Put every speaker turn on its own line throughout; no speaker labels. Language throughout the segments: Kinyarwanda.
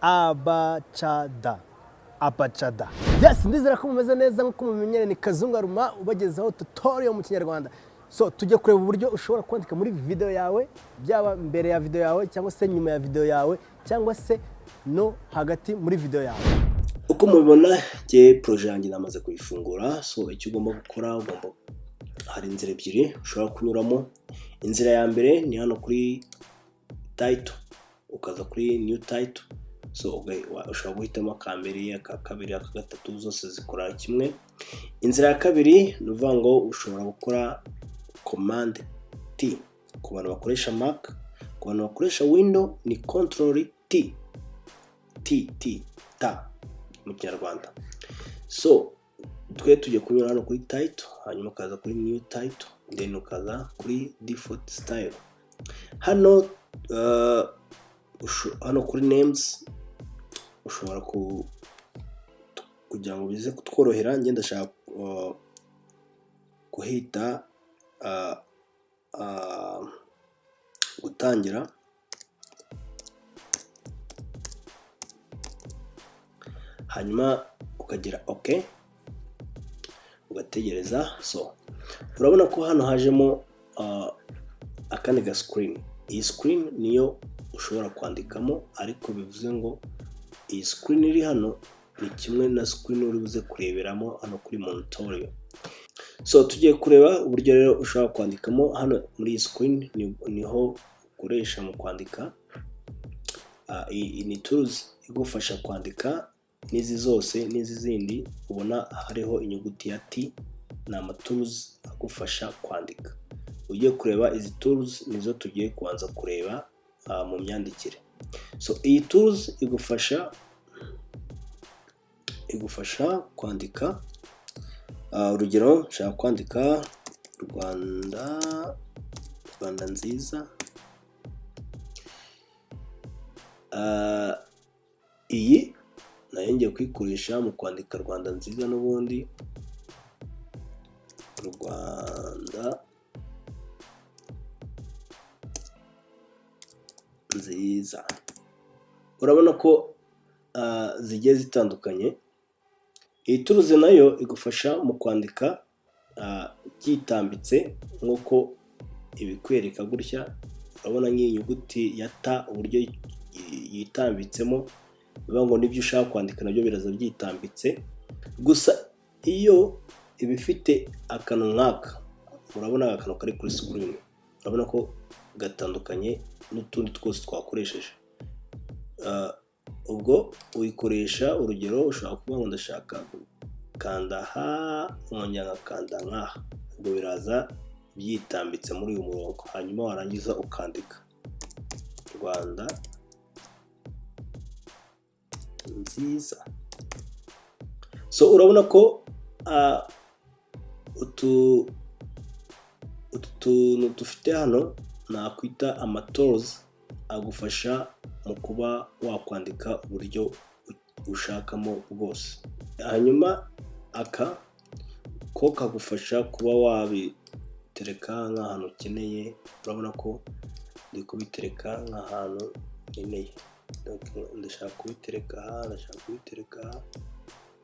abacada. Yes, ndizera ko mumeze neza nkuko mumenyere ni Kazungaruma ubagezaho tutorial mu Kinyarwanda. So tujye kureba uburyo ushobora kwandika muri video yawe, byaba mbere ya video yawe cyangwa se nyuma ya video yawe cyangwa se no hagati muri video yawe. Uko mubibona je projet yanjye namaze kuyifungura. So icyo ugomba gukora, hari inzira ebyiri ushobora kunyuramo. Inzira ya mbere ni hano kuri title, ukaza kuri new title. So ushobora guhitamo akambere, akakabiri, akagatatu, zose zikora kimwe. Inzira ya kabiri nuvuga ngo ushobora gukora command T. Ku bantu bakoresha Mac, ku bantu bakoresha Windows ni control T. Ta mu Kinyarwanda. So twe tujye kunyura hano kuri title, hanyuma ukaza kuri new title, then ukaza kuri default style. Hano kuri names ushobora kugira ngo bize kutworohera. Ngenda ndashaka kuhita gutangira. Hanyuma ukagira okay, ugategereza. So urabona ko hano hajemo akandi ga screen. Iyi screen niyo ushobora kwandikamo, ariko bivuze ngo iyi screen iri hano ni kimwe na screen uri buze kureberamo hano kuri monitor. So tugiye kureba uburyo rero ushobora kwandikamo. Hano muri iyi screen niho ukoresha mu kwandika. Iyi ni tools igufasha kwandika. Nizi zose nizi zindi ubona hariho inyuguti ya T na ama tools agufasha kwandika. Ugiye kureba izi tools nizo tugiye kuanza kureba mu myandikire. So iyi tools igufasha kwandika. Urugero nshaka kwandika Rwanda nziza. Iyi nayo ngiye kwikoresha mu kwandika Rwanda nziza n'ubundi. Rwanda nziza. Urabona ko zigiye zitandukanye. Iyi tools nayo igufasha mu kwandika byitambitse nkuko ibikwereka gutya. Urabona nk'iyi nyuguti ya ta uburyo yitambitsemo, bivuga ngo nibyo ushaka kwandika nabyo biraza byitambitse. Gusa iyo ibifite akantu nk'aka, murabona akantu kari kuri screen, urabona ko gatandukanye n'utundi twose twakoresheje. Ubwo uyikoresha, urugero ushobora kuvuga ngo ndashaka kanda ha, umwanya kanda nkaha. Ubwo biraza byitambitse muri uyu murongo, hanyuma warangiza ukandika Rwanda nziza. So urabona ko utu dufite hano nakwita ama tools agufasha mu kuba wakwandika uburyo ushakamo bwose. Hanyuma aka ko kagufasha kuba wabitereka nk'ahantu ukeneye. Urabona ko ndi kubitereka nk'ahantu nkeneye. Ndashaka kubitereka aha, ndashaka kubitereka aha,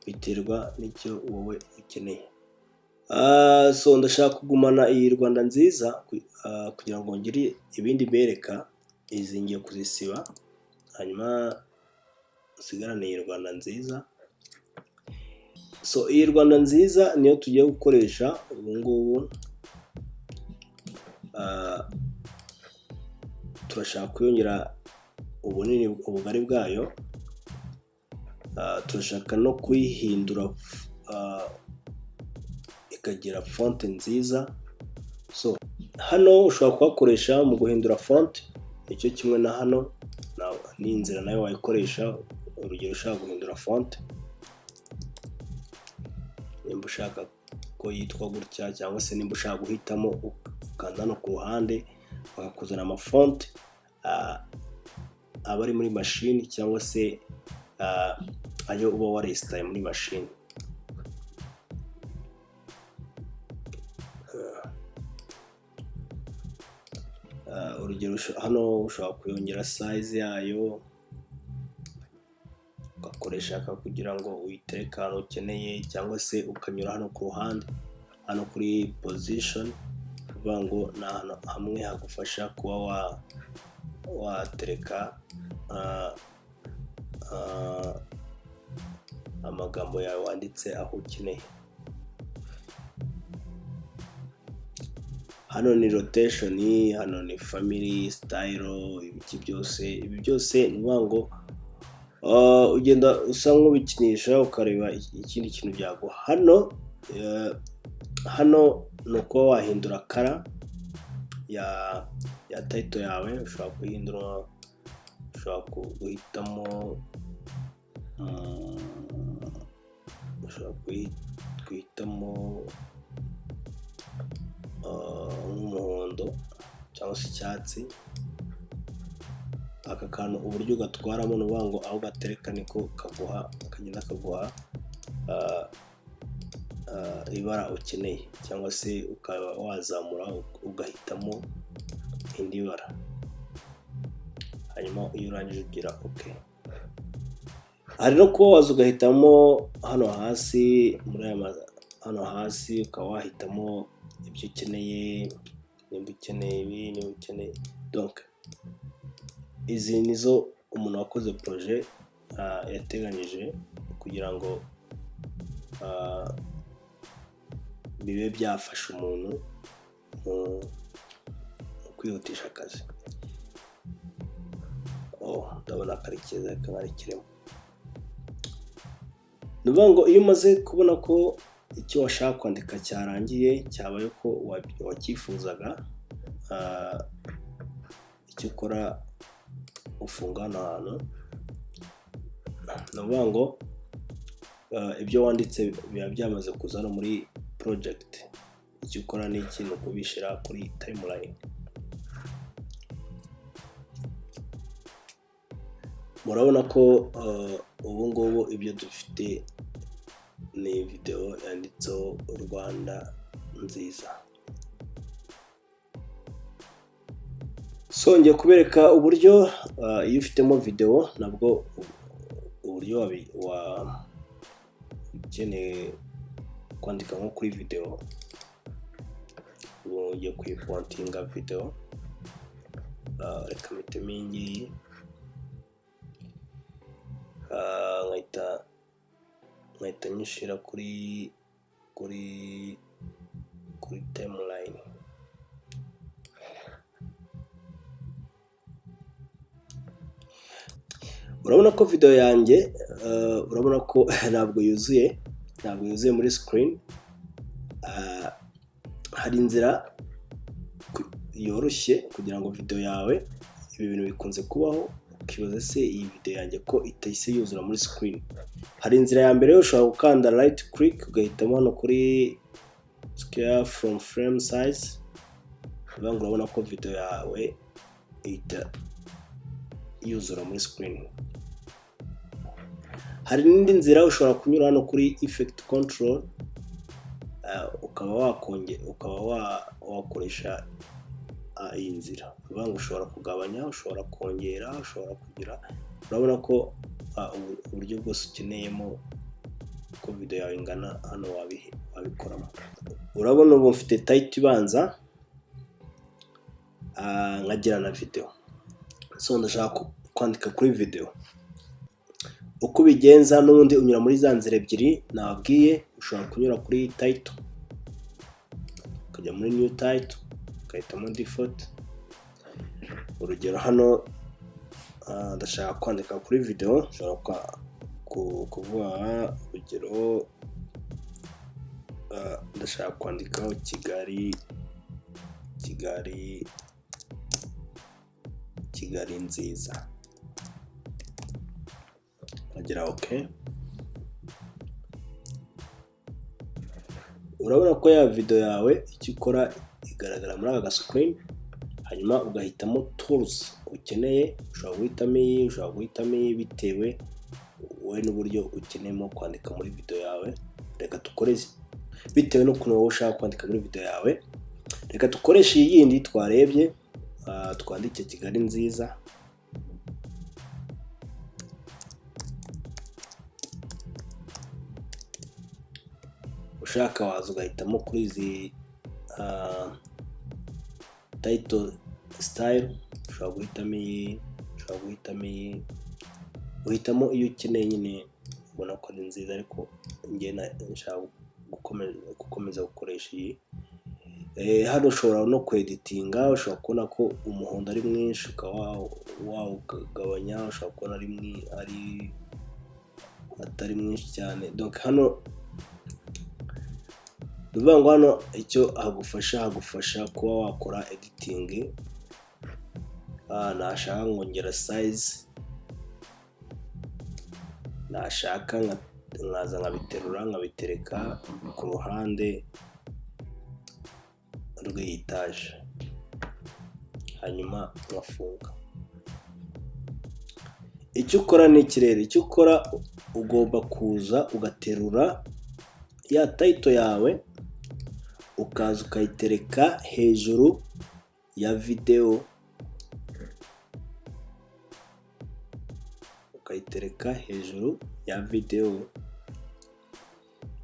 biterwa n'icyo wowe ukeneye. So ndashaka kugumana iyi Rwanda nziza kugira ngo ngire ibindi bereka. Izi ngiye kuzisiba, hanyuma usigarane iyi Rwanda nziza. So iyi Rwanda nziza niyo tugiye gukoresha ubu ngubu. Turashaka kuyongera ubunini, ubugari bwayo. Turashaka no kuyihindura ikagira font nziza. So hano ushobora kuhakoresha mu guhindura font, icyo kimwe na hano ni inzira nayo wayikoresha. Urugero ushaka guhindura font, nimba ushaka ko yitwa gutya, cyangwa se nimba ushaka guhitamo ukanda no ku ruhande bakakuzana ama font abari muri machine, cyangwa se ayo uba warestaye muri machine. urugero hano ushobora kuyongera size yayo
ugakoresha kugira ngo uyitereke ahantu ukeneye, cyangwa se ukanyura hano ku ruhande hano kuri position, kuvuga ngo ni ahantu hamwe hagufasha kuba watereka amagambo yawe wanditse aho ukeneye. Hano ni rotation, hano ni family style, ibiki byose, ibi byose ni ngo ugenda usa nk'ubikinisha ukareba ikindi kintu byago. Hano nuko wahindura kara ya title yawe, ushobora guhindura, ushobora guhitamo umuhondo cyangwa se icyatsi. Aka kantu uburyo gatwaramo no ngo aho gatereka niko kagenda kaguha ibara ukeneye, cyangwa se ukaba wazamura ugahitamo indi bara, hanyuma iyo urangije ugira okay. Hari no kuba waza ugahitamo hano hasi, hano hasi ukaba wahitamo ibyo ukeneye, nimba ukeneye ibi, nimba ukeneye. Donc izi nizo umuntu wakoze projet yateganyije kugira ngo bibe byafasha umuntu mu kwihutisha akazi. Ndabona karekeza kabarekiremo. Nuvuga ngo iyo umaze kubona ko icyo washaka kwandika cyarangiye, cyabaye ko wakifuzaga, icyo ukora ufunga ahantu. Nuvuga ngo ibyo wanditse biba byamaze kuzana muri project. Icyo ukora ni ikintu kubishira kuri timeline. Murabona ko ubu ngubu ibyo dufite ni video yanditseho Rwanda nziza. Ngiye kubereka uburyo iyo ufitemo video nabwo uburyo ukeneye kwandika nko kuri video. Ugiye kuyifontinga video, reka mpitemo iyi ngiyi, nkahita nyishira kuri timeline. Urabona ko video yanjye urabona ko ntabwo yuzuye muri screen. Hari inzira yoroshye kugira ngo video yawe, ibi bintu bikunze kubaho, ukibaza se iyi video yanjye ko itahise yuzura muri screen. Hari inzira ya mbere, ushobora gukanda right click ugahitamo hano kuri scale from frame size. Urabona ko video yawe ihita yuzura muri screen. Hari n'indi nzira ushobora kunyura hano kuri effect control, ukaba wakoresha iyi nzira. Ushobora kugabanya, ushobora kongera, ushobora kugira. Urabona ko uburyo bwose ukeneyemo ko video yawe ingana hano wabikoramo. Urabona ubu mfite title ibanza, nkagira na video. Ndashaka kwandika kuri video. Uko bigenza n'ubundi unyura muri za nzira ebyiri nababwiye. Ushobora kunyura kuri title, ukajya muri new title, ukahitamo default. Urugero hano ndashaka kwandika kuri video, ushobora kuvuga urugero ndashaka kwandikaho Kigali nziza. Agira okay. Urabona ko ya video yawe icyo ukora igaragara muri aka screen, hanyuma ugahitamo tools ukeneye. Ushobora guhitamo iyi, ushobora guhitamo iyi bitewe wowe n'uburyo ukeneyemo kwandika muri video yawe. Reka dukoreshe bitewe n'ukuntu wowe ushaka kwandika muri video yawe. Reka dukoreshe iyi yindi twarebye, twandike Kigali nziza. ushaka waza ugahitamo kuri izi title style, ushobora guhitamo iyi, ushobora guhitamo iyi, uhitamo iyo ukeneye nyine ubona ko ari nziza, ariko njye nshaka gukomeza gukoresha iyi. Hano ushobora no kweditinga, ushobora kubona ko umuhondo ari mwinshi ukaba wawugabanya, ushobora kubona atari mwinshi cyane. Donc hano bivuga ngo hano icyo hagufasha kuba wakora editing. Nashaka ngongera size, nashaka nkaza nkabiterura nkabitereka ku ruhande rw'itaje, hanyuma ngafunga. Icyo ukora ni ikirere, icyo ukora ugomba kuza ugaterura ya title yawe ukaza ukayitereka hejuru ya video, ukayitereka hejuru ya video.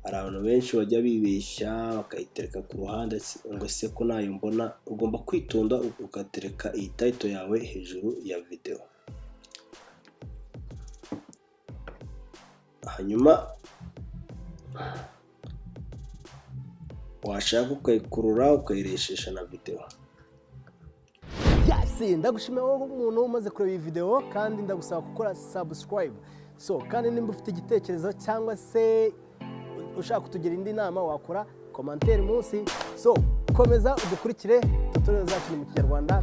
Hari abantu benshi bajya bibeshya bakayitereka ku ruhande ngo se ko nayo mbona. Ugomba kwitonda ugatereka iyi title yawe hejuru ya video, hanyuma washaka ukayikurura ukayireshesha na video.
Ndagushimiye wowe umuntu umaze kureba iyi video, kandi ndagusaba gukora subscribe. Kandi nimba ufite igitekerezo cyangwa se ushaka kutugira indi nama, wakora commentaire munsi. Komeza udukurikire tutorial zacu mu Kinyarwanda.